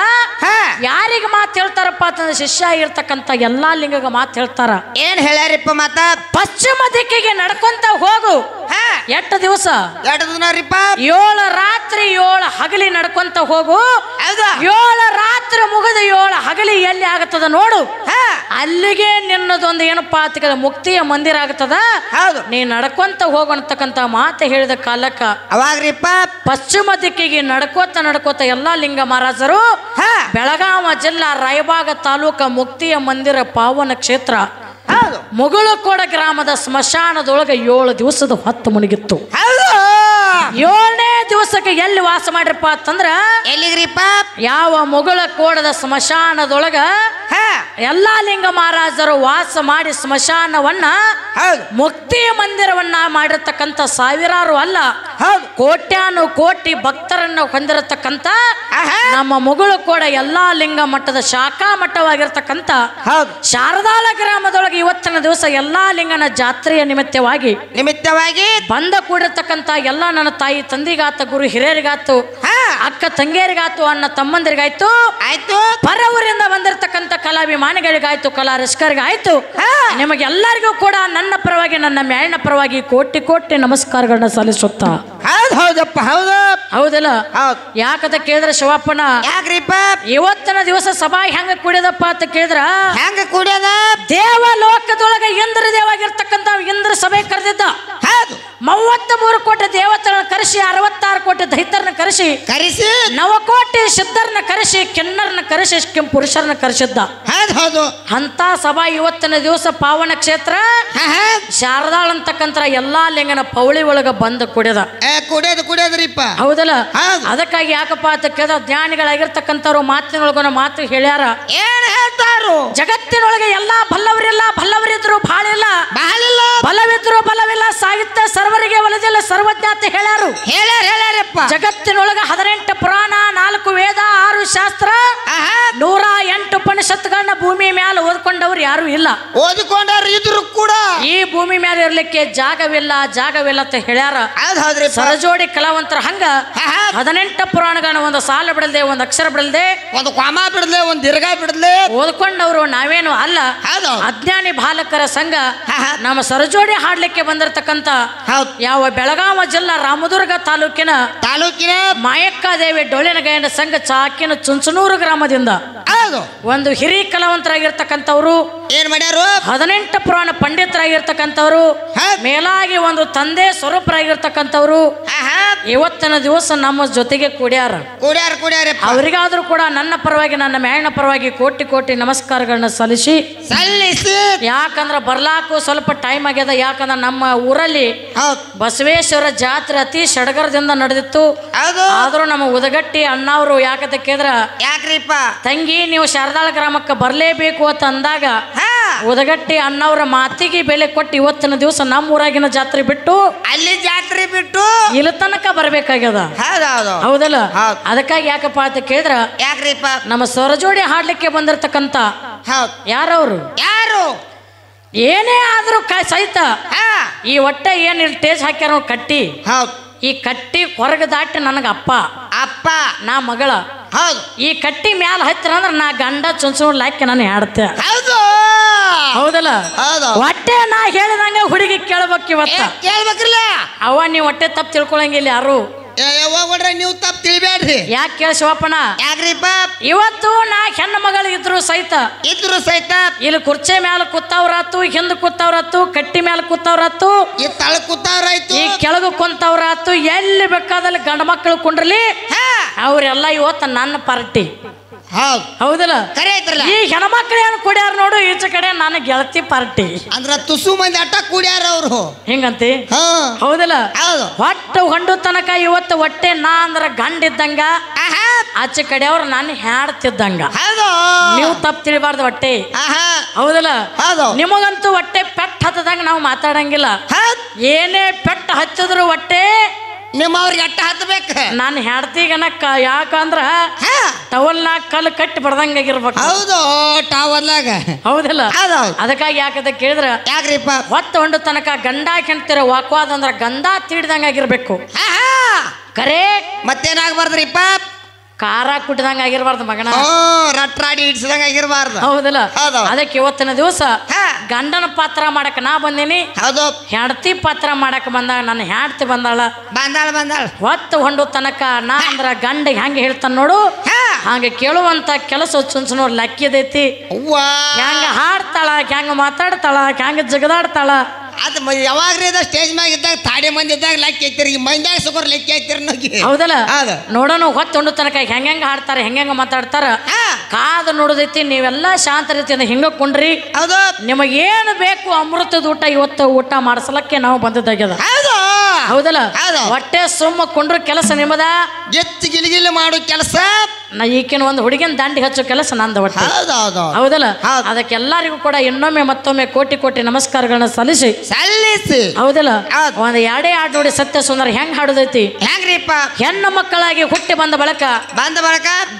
ಯಾರಿಗೆ ಮಾತು ಹೇಳ್ತಾರಪ್ಪ ಅಂತಂದ್ರೆ ಶಿಷ್ಯ ಆಗಿರ್ತಕ್ಕಂಥ ಎಲ್ಲಾ ಲಿಂಗಗ ಮಾತು ಹೇಳ್ತಾರ. ಏನ್ ಹೇಳ್ಯಾರಪ್ಪ ಮಾತ? ಪಶ್ಚಿಮ ದಿಕ್ಕಿಗೆ ನಡ್ಕೊಂತ ಹೋಗು. ಎಷ್ಟು ದಿವಸ? 2 ದಿನ ರೀಪ. 7 ರಾತ್ರಿ 7 ಹಗಲಿ ನಡ್ಕೊಂತ ಹೋಗು. 7 ರಾತ್ರಿ ಮುಗಿದ 7 ಹಗಲಿ ಎಲ್ಲಿ ಆಗತ್ತದ ನೋಡು, ಅಲ್ಲಿಗೆ ನಿನ್ನದೊಂದು ಏನಪ್ಪಾ ಅಂತ ಮುಕ್ತಿಯ ಮಂದಿರ ಆಗತ್ತದ. ನೀ ನಡ್ಕೊಂತ ಹೋಗತಕ್ಕಂತ ಮಾತು ಹೇಳಿದ ಕಾಲಕ್ಕ ಅವಾಗ್ರಿಪ್ಪ ಪಶ್ಚಿಮ ದಿಕ್ಕಿಗೆ ನಡ್ಕೋತ ಎಲ್ಲಾ ಲಿಂಗ ಮಹಾರಾಜರು ಬೆಳಗಾವ ಜಿಲ್ಲಾ ರಾಯಬಾಗ ತಾಲೂಕ ಮುಕ್ತಿಯ ಮಂದಿರ ಪಾವನ ಕ್ಷೇತ್ರ ಮುಗುಳುಕೋಡ ಗ್ರಾಮದ ಸ್ಮಶಾನದೊಳಗೆ 7 ದಿವಸದ ಹೊತ್ತು ಮುಳುಗಿತ್ತು. 7ನೇ ದಿವಸಕ್ಕೆ ಎಲ್ಲಿ ವಾಸ ಮಾಡ್ರಪ್ಪ ಅಂತಂದ್ರ ಎಲ್ಲಿಗ್ರಿಪ್ಪ? ಯಾವ ಮುಗುಳುಕೋಡದ ಸ್ಮಶಾನದೊಳಗ ಎಲ್ಲಾ ಲಿಂಗ ಮಹಾರಾಜರು ವಾಸ ಮಾಡಿ ಸ್ಮಶಾನವನ್ನ ಮುಕ್ತಿಯ ಮಂದಿರವನ್ನ ಮಾಡಿರ್ತಕ್ಕಂಥ ಸಾವಿರಾರು ಅಲ್ಲ ಕೋಟ್ಯಾನು ಕೋಟಿ ಭಕ್ತರನ್ನು ಹೊಂದಿರತಕ್ಕಂಥ ನಮ್ಮ ಮುಗುಳುಕೋಡ ಎಲ್ಲಾ ಲಿಂಗ ಮಟ್ಟದ ಶಾಖಾ ಮಟ್ಟವಾಗಿರ್ತಕ್ಕಂಥ ಶಾರದಾಳ ಗ್ರಾಮದೊಳಗೆ ಇವತ್ತಿನ ದಿವಸ ಎಲ್ಲಾ ಲಿಂಗನ ಜಾತ್ರೆಯ ನಿಮಿತ್ತವಾಗಿ ಬಂದ ಕೂಡಿರ್ತಕ್ಕಂಥ ಎಲ್ಲ ನನ್ನ ತಾಯಿ ತಂದಿಗಾತ ಗುರು ಹಿರಿಯರಿಗಾತು ಅಕ್ಕ ತಂಗಿಯರಿಗಾತು ಅಣ್ಣ ತಮ್ಮಂದಿರಿಗಾಯ್ತು ಪರ ಊರಿಂದ ಬಂದಿರತಕ್ಕಂಥ ಕಲಾಭಿಮಾನಿಗಳಿಗಾಯ್ತು ಕಲಾ ರಸಿಕರಿಗಾಯ್ತು ನಿಮಗೆಲ್ಲರಿಗೂ ಕೂಡ ನನ್ನ ಪರವಾಗಿ ನನ್ನ ಮ್ಯಾಲಿನ ಪರವಾಗಿ ಕೋಟಿ ಕೋಟಿ ನಮಸ್ಕಾರಗಳನ್ನ ಸಲ್ಲಿಸುತ್ತಾ ಹೌದಪ್ಪ ಹೌದಿಲ್ಲ ಯಾಕಂತ ಕೇಳಿದ್ರೆ ಶಿವಪ್ಪನ ಇವತ್ತಿನ ದಿವಸ ಸಭಾ ಹೆಂಗ ಕುಡಿಯದಪ್ಪ ಅಂತ ಕೇಳಿದ್ರ ಹೆಂಗ ಕುಡಿಯದ ದೇವಲೋಕದೊಳಗ ಇಂದ್ರ ದೇವಾಗಿರ್ತಕ್ಕಂಥ ಇಂದ್ರ ಸಭೆ ಕರೆದಿದ್ದ 33 ಕೋಟಿ ದೇವತೆಗಳನ್ನ ಕರೆಸಿ 66 ಕೋಟಿ ದೈತ್ಯರನ್ನ ಕರೆಸಿ ನವಕೋಟಿ ಸಿದ್ಧರನ್ನ ಕರೆಸಿ ಕಿನ್ನರನ್ನ ಕರೆಸಿ ಪುರುಷರನ್ನ ಕರೆಸಿದ್ದ. ಅಂತ ಸಭಾ ಇವತ್ತಿನ ದಿವಸ ಪಾವನ ಕ್ಷೇತ್ರ ಶಾರದಾಳ್ ಅಂತಕ್ಕಂಥ ಎಲ್ಲಾ ಲಿಂಗನ ಪೌಳಿ ಒಳಗ ಬಂದು ಕುಡಿಯದ್ರಿಪ್ಪ ಹೌದಲ್ಲ. ಅದಕ್ಕಾಗಿ ಯಾಕಪ್ಪ ಅಂತ ಕೇಳಿದ ಜ್ಞಾನಿಗಳಾಗಿರ್ತಕ್ಕಂಥವ್ರು ಮಾತಿನೊಳಗ ಮಾತು ಹೇಳ್ಯಾರ. ಏನ್ ಹೇಳ್ತಾರು? ಜಗತ್ತಿನೊಳಗೆ ಎಲ್ಲಾ ಬಲ್ಲವರಿಲ್ಲ, ಬಲ್ಲವರಿದ್ರು ಬಾಳಿಲ್ಲ, ಬಲವಿದ್ರು ಬಲವಿಲ್ಲ, ಸಾಹಿತ್ಯ ಸರ್ವರಿಗೆ ಒಲದಿಲ್ಲ, ಸರ್ವಜ್ಞ ಅಂತ ಹೇಳ್ಯಾರಪ್ಪ. ಜಗತ್ತಿನೊಳಗ 18 ಪುರಾಣ, 4 ವೇದ, 6 ಶಾಸ್ತ್ರ, 108 ಉಪನಿಷತ್ತುಗಳನ್ನ ಭೂಮಿ ಮೇಲೆ ಓದ್ಕೊಂಡವ್ರು ಯಾರು ಇಲ್ಲ. ಓದಿಕೊಂಡವ್ರು ಇದ್ರು ಕೂಡ ಈ ಭೂಮಿ ಮೇಲೆ ಇರ್ಲಿಕ್ಕೆ ಜಾಗವಿಲ್ಲ ಅಂತ ಹೇಳ್ಯಾರ. ಸರಜೋಡಿ ಕಲಾವಂತರ ಹಂಗ 18 ಪುರಾಣಗಳನ್ನ ಒಂದು ಸಾಲ ಬಿಡಲ್ದೆ, ಒಂದು ಅಕ್ಷರ ಬಿಡಲ್ದೆ, ಒಂದು ಕ್ವಾಮ ಬಿಡಲ್ದೆ, ಒಂದು ದೀರ್ಘ ಬಿಡಲ್ದೆ ಓದ್ಕೊಂಡವ್ರು ನಾವೇನು ಅಲ್ಲ. ಅಜ್ಞಾನಿ ಬಾಲಕರ ಸಂಘ ನಮ್ಮ ಸರಜೋಡಿ ಹಾಡ್ಲಿಕ್ಕೆ ಬಂದಿರತಕ್ಕಂತ ಯಾವ ಬೆಳಗಾವ ಜಿಲ್ಲಾ ರಾಮದುರ್ಗ ತಾಲೂಕಿನ ಮಾಯಕ್ಕಾದೇವಿ ಡೊಳ್ಳಿನ ಗಾಯನ ಸಂಘ ಚಾಕಿನ ಚುಂಚನೂರು ಗ್ರಾಮದಿಂದ ಒಂದು ಹಿರಿಯ ಕಲಾವಂತರಾಗಿರ್ತಕ್ಕಂಥವ್ರು ಏನ್ ಮಾಡ್ಯಾರು? 18 ಪುರಾಣ ಪಂಡಿತರಾಗಿರ್ತಕ್ಕಂಥವ್ರು, ಮೇಲಾಗಿ ಒಂದು ತಂದೆ ಸ್ವರೂಪರಾಗಿರ್ತಕ್ಕಂಥವ್ರು ಇವತ್ತಿನ ದಿವಸ ನಮ್ಮ ಜೊತೆಗೆ ಕೂಡ್ಯಾರ. ಅವರಿಗಾದ್ರೂ ಕೂಡ ನನ್ನ ಪರವಾಗಿ ನನ್ನ ಮ್ಯಾಲಿನ ಪರವಾಗಿ ಕೋಟಿ ಕೋಟಿ ನಮಸ್ಕಾರಗಳನ್ನ ಸಲ್ಲಿಸಿ ಯಾಕಂದ್ರೆ ಬರ್ಲಾಕು ಸ್ವಲ್ಪ ಟೈಮ್ ಆಗ್ಯದ. ಯಾಕಂದ್ರೆ ನಮ್ಮ ಊರಲ್ಲಿ ಬಸವೇಶ್ವರ ಜಾತ್ರೆ ಅತಿ ಸಡಗರದಿಂದ ನಡೆದಿತ್ತು. ಆದ್ರೂ ನಮ್ಮ ಉದಗಟ್ಟಿ ಅಣ್ಣವ್ರು ಯಾಕಂತ ಕೇಳಿದ್ರ ಯಾಕ್ರಿಪ್ಪ ತಂಗಿ ನೀವು ಶಾರದಾಳ ಗ್ರಾಮಕ್ಕೆ ಬರ್ಲೇಬೇಕು ಅಂತ ಅಂದಾಗ ಉದಗಟ್ಟಿ ಅಣ್ಣವ್ರ ಮಾತಿಗೆ ಬೆಲೆ ಕೊಟ್ಟು ಇವತ್ತಿನ ದಿವಸ ನಮ್ಮ ಊರಾಗಿನ ಜಾತ್ರೆ ಬಿಟ್ಟು ಅಲ್ಲಿ ಜಾತ್ರೆ ಬಿಟ್ಟು ಇಲ್ಲಿ ತನಕ ಬರ್ಬೇಕಾಗ್ಯದ. ಹೌದಲ್ಲ? ಅದಕ್ಕಾಗಿ ಯಾಕಪ್ಪ ಅಂತ ಕೇಳಿದ್ರ ಯಾಕ್ರಿಪ್ಪ ನಮ್ಮ ಸರಜೋಡಿ ಹಾಡ್ಲಿಕ್ಕೆ ಬಂದಿರತಕ್ಕಂತ ಯಾರವ್ರು ಏನೇ ಆದ್ರೂ ಸಹಿತ ಈ ಹೊಟ್ಟೆ ಏನ್ ಇಲ್ಲಿ ಟೇಜ್ ಹಾಕ್ಯಾರ ಕಟ್ಟಿ, ಈ ಕಟ್ಟಿ ಹೊರಗೆ ದಾಟಿ ನನಗ ಅಪ್ಪ ನಾ ಮಗಳ. ಈ ಕಟ್ಟಿ ಮ್ಯಾಲ ಹತ್ತಿರ ಅಂದ್ರೆ ನಾ ಗಂಡ ಚುಂಚೂರ್ ಲಾಕಿ ನಾನು ಹಾಡ್ತೆ. ಹೌದಲ್ಲ? ಹೊಟ್ಟೆ ನಾ ಹೇಳಿದಂಗ ಹುಡುಗಿ ಕೇಳ್ಬೇಕು. ಇವತ್ತ ಕೇಳ್ಬೇಕ್ರಲ್ಲ ಅವ್ವ ನೀವು ಹೊಟ್ಟೆ ತಪ್ಪು ತಿಳ್ಕೊಳಂಗಿಲ್ಲ ಯಾರು. ನೀವು ತಪ್ಪು ತಿಳಿಬೇಡ್ರಿ. ಯಾಕೆ ಕೇಳ ಶಿವಪ್ಪನ? ಯಾಕ್ರಿಪ್ಪ ಇವತ್ತು ನಾ ಹೆಣ್ಣು ಮಗಳು ಇದ್ರು ಸಹಿತ ಇಲ್ಲಿ ಕುರ್ಚಿ ಮ್ಯಾಲ ಕೂತವ್ರಾತು, ಹಿಂದ್ ಕೂತವ್ರಾತು, ಕಟ್ಟಿ ಮ್ಯಾಲ ಕೂತವ್ರಾತು, ಈ ತಳ ಕೂತವ್ರಾಯ್ತು, ಈ ಕೆಳಗು ಕುಂತವ್ರಾತು, ಎಲ್ಲಿ ಬೇಕಾದಲ್ಲಿ ಗಂಡ ಮಕ್ಕಳು ಕುಂಡ್ರಲಿ ಅವ್ರೆಲ್ಲ ಇವತ್ತು ನನ್ನ ಪಾರ್ಟಿ. ಹೌದು ಹೌದಲ್ಲ ಕರೆ ಐತ್ರಲ್ಲ ಈ ಹೆಣ್ಮಕ್ಳು ಏನು ಕುಡಿಯಾರ ನೋಡು ಈಚ ಕಡೆ ನಾನು ಗೆಳತಿ ಪಾರ್ಟಿ ಅಂದ್ರ ತುಸು ಮಂದಿ ಅಟ್ಟ ಕೂಡ್ಯಾರ ಅವ್ರು ಹಿಂಗಂತಿ ಹಾ ಹೌದಲ್ಲ ಹೌದು ಒಟ್ಟು ಹೊಂಡು ತನಕ ಇವತ್ತು ಹೊಟ್ಟೆ ನಾ ಅಂದ್ರ ಗಂಡ ಇದ್ದಂಗ ಆಚೆ ಕಡೆ ಅವ್ರು ನಾನು ಹಾಡ್ತಿದ್ದಂಗ ಹೌದು ನೀವು ತಪ್ಪು ತಿಳಿಬಾರ್ದು ಹೊಟ್ಟೆ ಹೌದಲ್ಲ ಹೌದು ನಿಮಗಂತೂ ಹೊಟ್ಟೆ ಪೆಟ್ಟು ಹತ್ತದಂಗ ನಾವು ಮಾತಾಡಂಗಿಲ್ಲ ಏನೇ ಪೆಟ್ಟು ಹಚ್ಚಿದ್ರು ಹೊಟ್ಟೆ ನಿಮ್ಮ ಅವ್ರಿಗೆ ಅಟ್ಟ ಹತ್ತಬೇಕು ನಾನು ಹಾಡ್ತೀಗನಕ್ಕ ಯಾಕಂದ್ರ ಟವಲ್ನಾಗ ಕಲ್ಲು ಕಟ್ಟಿ ಬರ್ದಂಗಾಗಿರ್ಬೇಕು ಹೌದು ಟವಲ್ನಾಗ ಹೌದಲ್ಲ ಹೌದು ಅದಕ್ಕಾಗಿ ಯಾಕಂತ ಕೇಳಿದ್ರ ಯಾಕ್ರಿಪ್ಪ ಹೊತ್ತು ಹೊಂಡು ತನಕ ಗಂಡ ಕೆಣ್ತಿರ ವಾಕ್ವಾದ ಅಂದ್ರ ಗಂಧ ತೀಡ್ದಂಗಾಗಿರ್ಬೇಕು ಕರೆ ಮತ್ತೇನಾಗ್ಬಾರ್ದ್ರಿಪ್ಪ ಖಾರ ಕುಟ್ಟಿದಂಗ ಆಗಿರ್ಬಾರ್ದು ಮಗನ ರಟ್ರಾಡಿ ಇಡ್ಸಿದಂಗ ಆಗಿರ್ಬಾರ್ದು ಹೌದಲ್ಲ ಹೌದು ಅದಕ್ಕೆ ಇವತ್ತಿನ ದಿವಸ ಗಂಡನ ಪಾತ್ರ ಮಾಡಕ್ ನಾ ಬಂದೇನಿ ಹೌದು ಹೆಂಡತಿ ಪಾತ್ರ ಮಾಡಕ್ ಬಂದಾಗ ನನ್ನ ಹೆಂಡತಿ ಬಂದಾಳ ಬಂದಾಳ ಹೊತ್ತು ಹೊಂಡು ತನಕ ನಾ ಅಂದ್ರ ಗಂಡ ಹೆಂಗ ಹೇಳ್ತಾನ ನೋಡು ಹಂಗ ಕೇಳುವಂತ ಕೆಲಸ ಚುನ್ಸುನೋರ್ ಲಕ್ಕಿದೈತಿ ಹೆಂಗ ಹಾಡ್ತಾಳ ಹೆಂಗ ಮಾತಾಡ್ತಾಳ ಹೆಂಗ ಜಗದಾಡ್ತಾಳ ಅದು ಯಾವಾಗ್ರಿ ಸ್ಟೇಜ್ ಮ್ಯಾಗ ಇದ್ದಾಗ ತಾಡೆ ಮಂದಿ ಇದ್ದಾಗ ಲೆಕ್ಕ ಐತಿರಿ ಈಗ ಮಂದ್ಯಾಗ ಸುಗರ್ ಲೆಕ್ಕ ಐತಿರಿ ನಗಿ ಹೌದಲ್ಲ ನೋಡೋಣ ಹೊತ್ತು ತನಕ ಹೆಂಗ ಹಾಡ್ತಾರ ಹೆಂಗ ಮಾತಾಡ್ತಾರ ಕಾದು ನೋಡೋದೈತಿ ನೀವೆಲ್ಲ ಶಾಂತ ರೀತಿಯಿಂದ ಹಿಂಗ ಕುಂಡ್ರಿ ಹೌದು ನಿಮಗೇನು ಬೇಕು ಅಮೃತದ ಊಟ ಇವತ್ತು ಊಟ ಮಾಡಿಸ್ಲಕ್ಕೆ ನಾವು ಬಂದಿದ್ದಾಗ್ಯದ ಹೌದಲ್ಲ ಹೊಟ್ಟೆ ಸುಮ್ಮ ಕುಂಡ್ರ ಕೆಲಸ ನಿಮ್ಮದ ಎತ್ತು ಗಿಲಿಗಿಲಿ ಮಾಡೋ ಕೆಲಸ ನಾ ಈಕಿನ ಒಂದು ಹುಡುಗಿನ ದಂಡಿ ಹಚ್ಚೋ ಕೆಲಸ ನಂದ ಹೊಟ್ಟೆ ಹೌದಲ್ಲ ಅದಕ್ಕೆಲ್ಲರಿಗೂ ಕೂಡ ಇನ್ನೊಮ್ಮೆ ಮತ್ತೊಮ್ಮೆ ಕೋಟಿ ಕೋಟಿ ನಮಸ್ಕಾರಗಳನ್ನ ಸಲ್ಲಿಸಿ ಹೌದಲ್ಲ ಒಂದ್ ಎರಡೇ ಹಾಡು ನೋಡಿ ಸತ್ಯ ಸುಂದರ ಹೆಂಗ್ ಹಾಡುದೈತಿ ಹೆಂಗ್ರಿಪ್ಪ ಹೆಣ್ಣು ಮಕ್ಕಳಾಗಿ ಹುಟ್ಟಿ ಬಂದ ಬಳಕ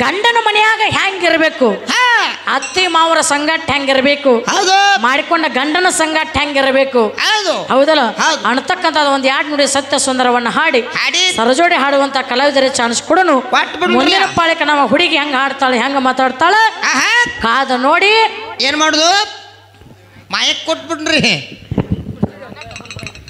ಗಂಡನ ಮನೆಯಾಗ ಹೆಂಗಿರ್ಬೇಕು ಅತ್ತಿ ಮಾವರ ಸಂಗಾಟ ಹೆಂಗಿರ್ಬೇಕು ಮಾಡಿಕೊಂಡ ಗಂಡನ ಸಂಗಾಟ ಹೆಂಗಿರ್ಬೇಕು ಹೌದಲ್ಲ ಅಣ್ತಕ್ಕಂತ ಒಂದ್ ಎರಡು ನುಡಿ ಸತ್ಯ ಸುಂದರವನ್ನ ಹಾಡಿ ಸರಜೋಡಿ ಹಾಡುವಂತ ಕಲಾವಿದರ ಚಾನ್ಸ್ ಕೊಡನು ಮುಂದಿನ ಪಾಳಿಕ ನಮ್ಮ ಹುಡುಗಿ ಹೆಂಗ ಹಾಡ್ತಾಳೆ ಹೆಂಗ ಮಾತಾಡ್ತಾಳೆ ಕಾದ ನೋಡಿ ಏನ್ ಮಾಡುದು ಮಾಯಕ್ ಕೊಟ್ಬಿಟ್ರಿ